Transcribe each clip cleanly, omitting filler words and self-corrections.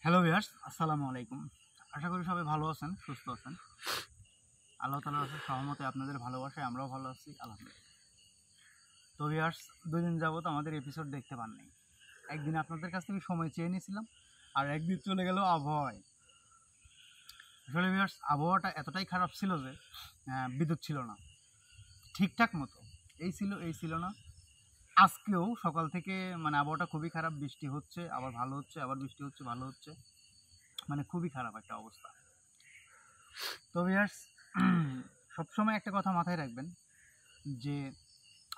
Hello viewers, আসসালামু আলাইকুম। আশা করি সবাই ভালো আছেন, সুস্থ আছেন। আল্লাহ তাআলার সহমতে আপনাদের ভালোবাসায় আমরাও ভালো আছি, আলহামদুলিল্লাহ। তো ভিউয়ার্স, 2 দিন যাবত আমাদের এপিসোড দেখতে পান নাই। একদিন আপনাদের কাছ থেকে সময় চেয়ে নিয়েছিলাম, আর একদিন চলে গেল আবহাওয়ায়। আসলে ভিউয়ার্স, আবহাওয়াটা এতটাই খারাপ ছিল যে বিদ্যুৎ ছিল না ঠিকঠাক মতো। এই ছিল না। আজকেও সকাল থেকে আবহাওয়াটা খুবই খারাপ, বৃষ্টি হচ্ছে আবার ভালো হচ্ছে, আবার বৃষ্টি হচ্ছে ভালো হচ্ছে, খুবই খারাপ একটা অবস্থা। তো ভিউয়ার্স, সবসময় একটা কথা মাথায় রাখবেন যে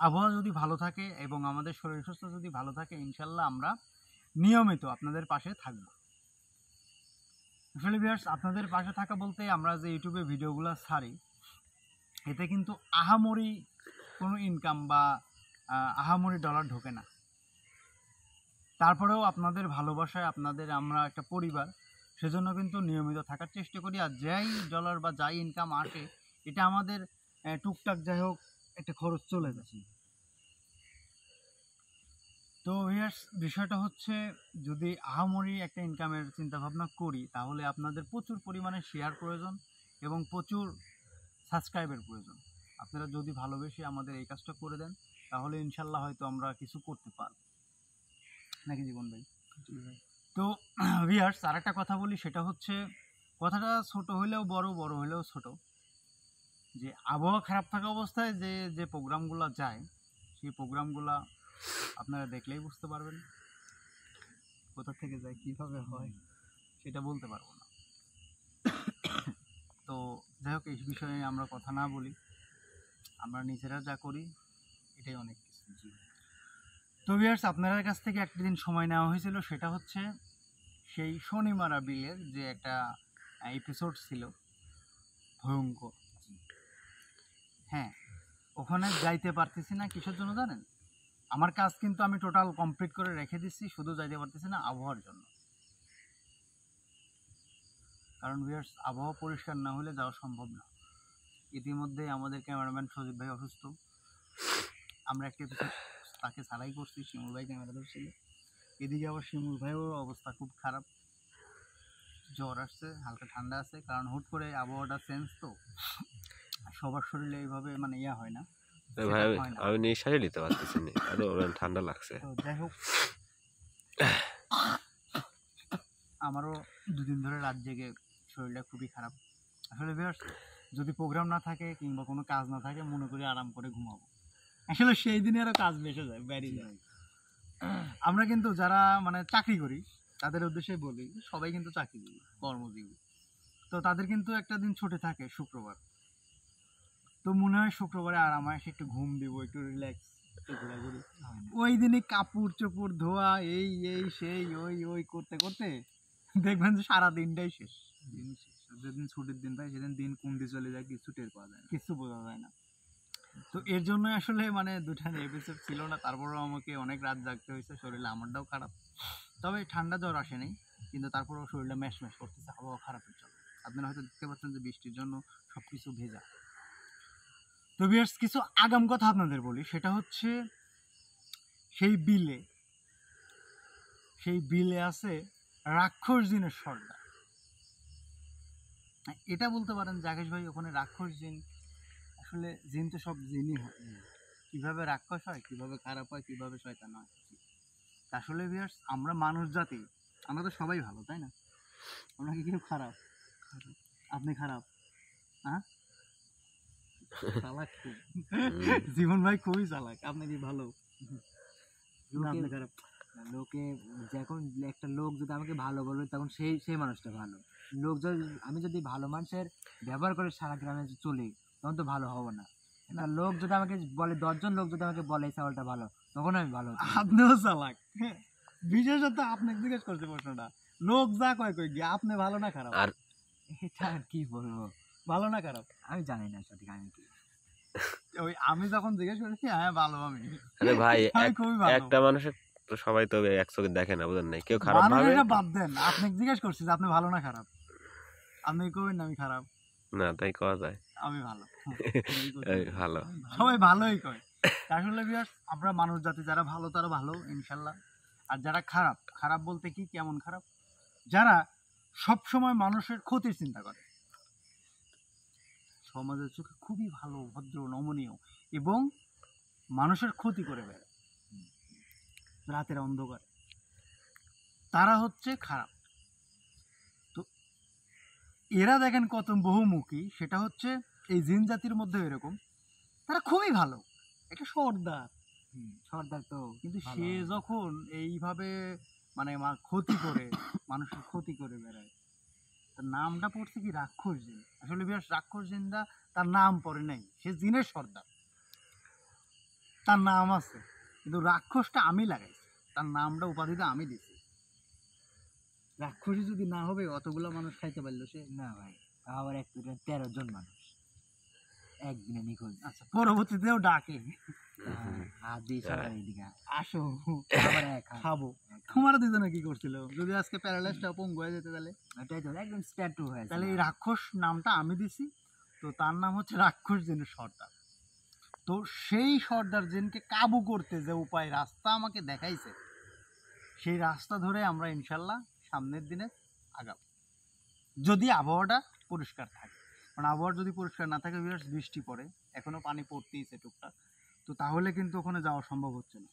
আবহাওয়া যদি ভালো থাকে এবং আমাদের শরীর স্বাস্থ্য যদি ভালো থাকে, ইনশাল্লাহ আমরা নিয়মিত আপনাদের পাশে থাকব। আসলে ভিউয়ার্স, আপনাদের পাশে থাকা বলতে আমরা যে ইউটিউবে ভিডিওগুলো ছাড়ি, এতে কিন্তু আহামরি কোনো ইনকাম বা আহামরি ডলার ঢোকে না। তারপরেও আপনাদের ভালোবাসায় আমরা একটা পরিবার, সেজন্য কিন্তু নিয়মিত থাকার চেষ্টা করি। আর যাই ডলার বা যাই ইনকাম আসে, এটা আমাদের টুকটাক যাই হোক একটা খরচ চলে যাচ্ছে। তো ভিউয়ার্স, বিষয়টা হচ্ছে, যদি আহামরি একটা ইনকামের চিন্তা ভাবনা করি, তাহলে আপনাদের প্রচুর পরিমাণে শেয়ার প্রয়োজন এবং প্রচুর সাবস্ক্রাইবের প্রয়োজন। আপনারা যদি ভালোবেসে আমাদের এই কাজটা করে দেন, তাহলে ইনশাল্লাহ হয়তো আমরা কিছু করতে পারব, নাকি জীবন ভাই? তো ভিউয়ার্স, আর একটা কথা বলি, সেটা হচ্ছে, কথাটা ছোট হইলেও বড়, বড় হইলেও ছোট, যে আবহাওয়া খারাপ থাকা অবস্থায় যে যে প্রোগ্রামগুলো যায়, সেই প্রোগ্রামগুলো আপনারা দেখলেই বুঝতে পারবেন কোথা থেকে যায়, কিভাবে হয়, সেটা বলতে পারবো না। তো যাই হোক, এই বিষয়ে আমরা কথা না বলি, আমরা নিজেরা যা করি এটাই অনেক কিছু। তো ভিউয়ার্স, আপনাদের কাছ থেকে একটা দিন সময় নেওয়া হয়েছিল, সেটা হচ্ছে সেই শনিমারা বিলের যে একটা এপিসোড ছিল, ভয়ঙ্কর। হ্যাঁ, ওখানে যাইতে পারতেছি না, কিসের জন্য জানেন? আমার কাজ কিন্তু আমি টোটাল কমপ্লিট করে রেখে দিচ্ছি, শুধু যাইতে পারতেছি না আবহাওয়ার জন্য। কারণ ভিউয়ার্স, আবহাওয়া পরিষ্কার না হলে যাওয়া সম্ভব না। ইতিমধ্যে আমাদের ক্যামেরাম্যান সজীব ভাই অসুস্থ, আমরা একটা এপিসোড তাকে ছাড়াই করছি, শিমুল ভাই ক্যামেরা ধরছিল। এদিকে আবার শিমুল ভাইয়ের অবস্থা খুব খারাপ, জ্বর আসছে, হালকা ঠান্ডা আছে, কারণ হুট করে আবহাওয়াটা চেঞ্জ, তো সবার শরীরে এইভাবে ইয়া হয় না, ভাই আমি নিঃশ্বাসই নিতে পারতেছি না, এত ঠান্ডা লাগছে। তো যাই হোক, আমারও 2 দিন ধরে রাত জেগে শরীরটা খুবই খারাপ। আসলে ভিউয়ার্স, যদি প্রোগ্রাম না থাকে কিংবা কোনো কাজ না থাকে, মনে করি আরাম করে ঘুমাবো। আসলে সেই দিনে আরো কাজ বেড়ে যায়, বেরিয়ে যায়। আমরা কিন্তু যারা চাকরি করি, তাদের উদ্দেশ্যে বলি, সবাই কিন্তু চাকরিজীবী, কর্মজীবী। তো তাদের কিন্তু একটা দিন ছুটি থাকে, শুক্রবার। তো মনে হয় শুক্রবারে আরাম হয়, একটু ঘুম দিব, একটু রিল্যাক্স, একটু ঘোরাঘুরি। ওই দিনই কাপড় চোপড় ধোয়া, এই এই সেই ওই ওই করতে করতে দেখবেন যে সারা দিনটাই শেষ। যেদিন ছুটির দিন পাই, সেদিন দিন কোন দিয়ে চলে যায় কিছু টের পাওয়া যায় না, কিছু বোঝা যায় না। তো এর জন্য আসলে 2টা এপিসোড ছিল না, তারপরেও আমাকে অনেক রাত জাগতে হয়েছে, শরীরে আমারটাও খারাপ। তবে ঠান্ডা জ্বর আসেনি, কিন্তু তারপরেও শরীরটা ম্যাশ ম্যাশ করতেছে আবহাওয়া খারাপের জন্য। আপনারা হয়তো দেখতে পাচ্ছেন যে বৃষ্টির জন্য সবকিছু ভেজা। তো ভিউয়ার্স, কিছু আগাম কথা আপনাদের বলি, সেটা হচ্ছে, সেই বিলে আছে রাক্ষস জিনের সর্দার। এটা বলতে পারেন জাকেশ ভাই, ওখানে রাক্ষস জিন, আসলে জিন তো সব জিনই হয়, কিভাবে রাক্ষস হয়, কিভাবে খারাপ হয়, কিভাবে শয়তান হয়। আসলে ভিউয়ার্স, আমরা মানুষ জাতি, আমরা তো সবাই ভালো, তাই না? আমরা কি কেউ খারাপ? আপনি খারাপ? হ্যাঁ, চালাক খুব। জীবন ভাই খুবই চালাক। আপনি কি ভালো? আপনি খারাপ? লোকে যখন একটা লোক যদি আমাকে ভালো বলবে, তখন সেই মানুষটা ভালো। লোক যদি আমি যদি ভালো মানুষের ব্যবহার করে সারা গ্রামে চলি, তখন তো ভালো হবো না। না, লোক যদি আমাকে বলে, 10 জন লোক যদি আমাকে বলে এই ছাগলটা ভালো, তখন আমি ভালো। আপনিও চালাক, বিশেষত আপনাকে জিজ্ঞেস করছে প্রশ্নটা, লোক যা কয় কই গিয়ে, আপনি ভালো না খারাপ? আর এটা আর কি বলবো, ভালো না খারাপ আমি জানি না সঠিক আমি কি। ওই আমি যখন জিজ্ঞেস করেছি, হ্যাঁ ভালো, আমি আরে ভাই, আমি খুবই ভালো। একটা মানুষের তো সবাই তো এক চোখে দেখে না, বুঝেন নাই, কেউ খারাপ ভাবে। মানুষেরা বাদ দেন, আপনাকে জিজ্ঞেস করছি যে আপনি ভালো না খারাপ, আপনি কবেন না আমি খারাপ? না, তাই কওয়া যায়? আমি ভালো। ভালো, সবাই ভালোই কয়। আসলে ভিউয়ার্স, আমরা মানুষ জাতি, যারা ভালো তারা ভালো ইনশাল্লাহ, আর যারা খারাপ, খারাপ বলতে কি, কেমন খারাপ? যারা সব সময় মানুষের ক্ষতির চিন্তা করে, সমাজের চোখে খুবই ভালো, ভদ্র, নমনীয় এবং মানুষের ক্ষতি করে বেড়ায় রাতের অন্ধকারে, তারা হচ্ছে খারাপ। তো এরা দেখেন কত বহুমুখী, সেটা হচ্ছে এই জিন জাতির মধ্যে এরকম, তারা খুবই ভালো, একটা সর্দার, সর্দার তো কিন্তু ভালো। সে যখন এইভাবে মানে ক্ষতি করে, মানুষের ক্ষতি করে বেড়ায়, তার নামটা পড়ছে কি রাক্ষস জিন। আসলে বিরাট রাক্ষস জিনটা তার নাম পড়ে নাই, সে জিনের সর্দার, তার নাম আছে, কিন্তু রাক্ষসটা আমি লাগাইছি, তার নামটা উপাধিটা আমি দিছি। রাক্ষসী যদি না হবে অতগুলো মানুষ খাইতে পারলো সে? না ভাই, আবার 13 জন মানুষ একদিনে নিখোঁজ। আচ্ছা, পরবর্তীতেও ডাকে, হাত দিয়ে সবাই এদিকে আসো আবার এক হাত। খাবো। তোমার দুজনে কি করছিল? যদি আজকে প্যারালাইজটা পঙ্গু হয়ে যেতে তাহলে এটাই তো একদম স্ট্যাটু হয়েছে। তাহলে এই রাক্ষস নামটা আমি দিছি, তো তার নাম হচ্ছে রাক্ষস জিনের সর্দার। তো সেই সর্দার জিনকে কাবু করতে যে উপায় রাস্তা আমাকে দেখাইছে, সেই রাস্তা ধরে আমরা ইনশাল্লাহ সামনের দিনে আগাবো, যদি আবহাওয়াটা পরিষ্কার থাকে। কারণ আবহাওয়া যদি পরিষ্কার না থাকে, বৃষ্টি পড়ে, এখনো পানি পড়তেইছে টুকটাক, তো তাহলে কিন্তু ওখানে যাওয়া সম্ভব হচ্ছে না।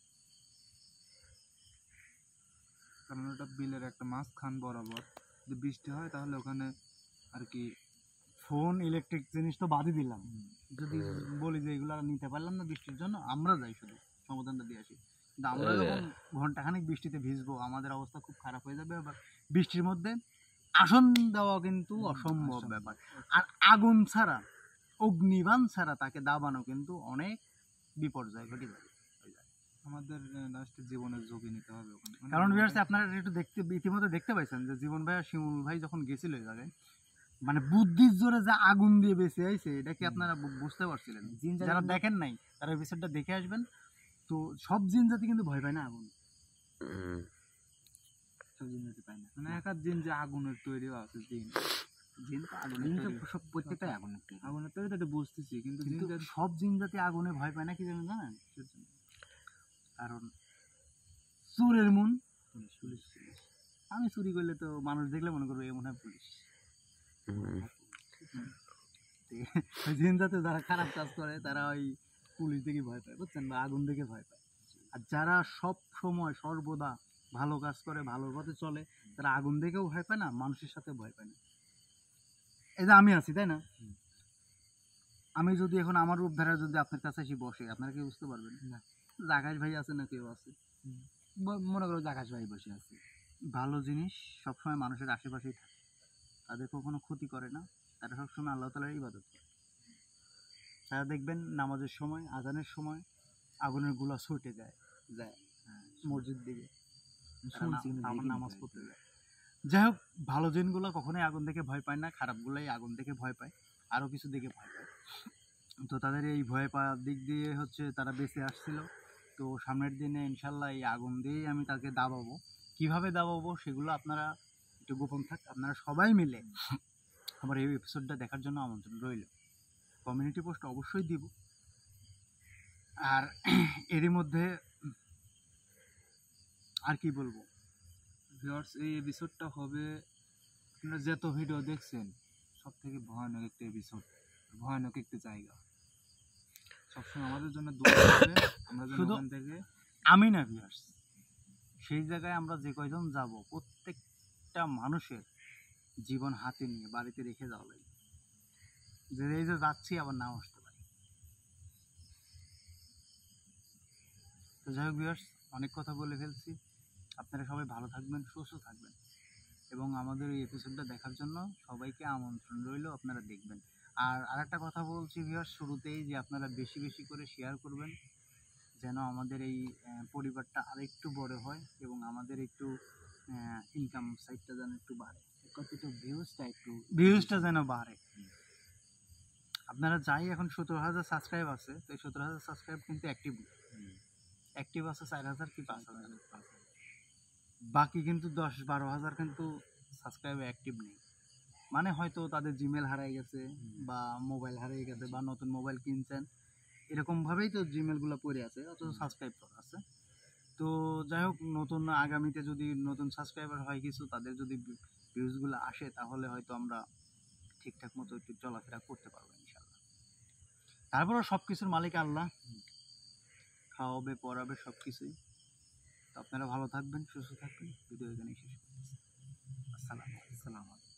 কারণ ওটা বিলের একটা মাঝখান বরাবর, যদি বৃষ্টি হয় তাহলে ওখানে আর কি ফোন, ইলেকট্রিক জিনিস তো বাদই দিলাম, যদি বলি যে এগুলো আর নিতে পারলাম না বৃষ্টির জন্য, আমরা যাই শুধু সমাধানটা দিয়ে আসি। কিন্তু আমরা যখন ঘন্টাখানেক বৃষ্টিতে ভিজবো, আমাদের অবস্থা খুব খারাপ হয়ে যাবে। আবার বৃষ্টির মধ্যে আসন দেওয়া কিন্তু অসম্ভব ব্যাপার। আর আগুন ছাড়া, অগ্নিবাণ ছাড়া তাকে দাবানো কিন্তু অনেক বিপর্যয় ঘটে যাবে। আমাদের লাস্টে জীবনের ঝুঁকি নিতে হবে ওখানে। কারণ ভিউয়ার্স, আপনারা একটু ইতিমধ্যে দেখতে পাইছেন যে জীবন ভাই আর শিমুল ভাই যখন গেছিল এই জায়গায়, মানে বুদ্ধির জোরে যে আগুন দিয়ে বেঁচে আইছে, এটা কি আপনারা বুঝতে পারছিলেন? যারা দেখেন নাই তারা এপিসোডটা দেখে আসবেন। তো সব জিন জাতি কিন্তু ভয় পায় না আগুন, সব জিন জাতি পায় না। মানে এক আধ দিন যে আগুনের তৈরি আছে জিন জিন তো জিন তো আগুনের তৈরি। সব প্রত্যেকটাই আগুন একটু। আগুনের তৈরি তো এটা বুঝতেছি, কিন্তু জিন কিন্তু জাতি সব জিন জাতি আগুনে ভয় পায় না, কি জানেন? জানেন কিসের জন্য? কারণ চোরের মন পুলিশ। আমি চুরি করলে তো মানুষ দেখলে মনে করবো এ মনে হয় পুলিশ। ওই জিন জাতি যারা খারাপ কাজ করে তারা ওই পুলিশ দেখে ভয় পায়, বুঝছেন, বা আগুন দেখে ভয় পায়। আর যারা সব সময় সর্বদা ভালো কাজ করে, ভালো পথে চলে, তারা আগুন দেখেও ভয় পায় না, মানুষের সাথে ভয় পায় না। এই যে আমি আছি, তাই না? আমি যদি এখন আমার রূপ ধারা যদি আপনার কাছে এসে বসে, আপনারা কি বুঝতে পারবেন না? জাকাশ ভাই আছে না কেউ আছে? মনে করো আকাশ ভাই বসে আছে। ভালো জিনিস সবসময় মানুষের আশেপাশেই থাকে, তাদের কখনো ক্ষতি করে না, তারা সবসময় আল্লাহ তাআলার ইবাদত করে। তারা দেখবেন নামাজের সময়, আজানের সময় আগুনের গোলা ছুটে যায় মসজিদ দিকে, শুনছি কিন্তু আবার দেখিনি নামাজ ভাই। পড়তে যায়। যাই হোক, ভালো জিনগুলো কখনোই আগুন দেখে ভয় পায় না, খারাপগুলাই আগুন দেখে ভয় পায়, আরও কিছু দেখে ভয় পায়। তো তাদের এই ভয় পাওয়ার দিক দিয়ে হচ্ছে তারা বেঁচে আসছিল। তো সামনের দিনে ইনশাল্লাহ এই আগুন দিয়েই আমি তাকে দাবাবো। কিভাবে দাবাবো সেগুলো আপনারা একটু গোপন থাক, আপনারা সবাই মিলে আমার এই এপিসোডটা দেখার জন্য আমন্ত্রণ রইল। কমিউনিটি পোস্ট অবশ্যই দিব। আর এরই মধ্যে আর কি বলবো, ভিউয়ার্স, এই এপিসোডটা হবে, আপনারা যত ভিডিও দেখছেন সব থেকে ভয়ানক একটা এপিসোড, ভয়ানক একটা জায়গা। সবসময় আমাদের জন্য দোয়া করবেন, আমরা যেন শুধু ওখান থেকে আমি না ভিউয়ার্স, সেই জায়গায় আমরা যে কয়জন যাব, প্রত্যেকটা মানুষের জীবন হাতে নিয়ে বাড়িতে রেখে যাওয়া লাগে, যে এই যে যাচ্ছি আবার নাও আসতে পারি। তো যাই হোক ভিউয়ার্স, অনেক কথা বলে ফেলছি। আপনারা সবাই ভালো থাকবেন, সুস্থ থাকবেন, এবং আমাদের এই এপিসোডটা দেখার জন্য সবাইকে আমন্ত্রণ রইল, আপনারা দেখবেন। আর আরেকটা কথা বলছি ভিউয়ার্স শুরুতেই, যে আপনারা বেশি বেশি করে শেয়ার করবেন, যেন আমাদের এই পরিবারটা আরেকটু বড় হয় এবং আমাদের একটু ইনকাম সাইডটা যেন একটু বাড়ে, কতটুকু ভিউজটা যেন বাড়ে। আপনারা যাই এখন 17,000 সাবস্ক্রাইব আছে, তো এই 17,000 সাবস্ক্রাইব কিন্তু অ্যাক্টিভ আছে 4,000 কি 5,000, বাকি কিন্তু 10-12,000 কিন্তু সাবস্ক্রাইব অ্যাক্টিভ নেই। মানে হয়তো তাদের জিমেল হারিয়ে গেছে, বা মোবাইল হারিয়ে গেছে, বা নতুন মোবাইল কিনছেন, এরকম ভাবেই তো জিমেলগুলো পড়ে আছে, অথচ সাবস্ক্রাইব করা আছে। তো যাই হোক, নতুন আগামীতে যদি নতুন সাবস্ক্রাইবার হয় কিছু, তাদের যদি ভিউজগুলো আসে, তাহলে হয়তো আমরা ঠিকঠাক মতো একটু চলাফেরা করতে পারবো ইনশাল্লাহ। তারপরও সব কিছুর মালিক আল্লাহ, খাওয়াবে পড়াবে সব কিছুই। তো আপনারা ভালো থাকবেন, সুস্থ থাকবেন। ভিডিও এখানেই শেষ করতেছি। আসসালামু আলাইকুম। আসসালামু আলাইকুম।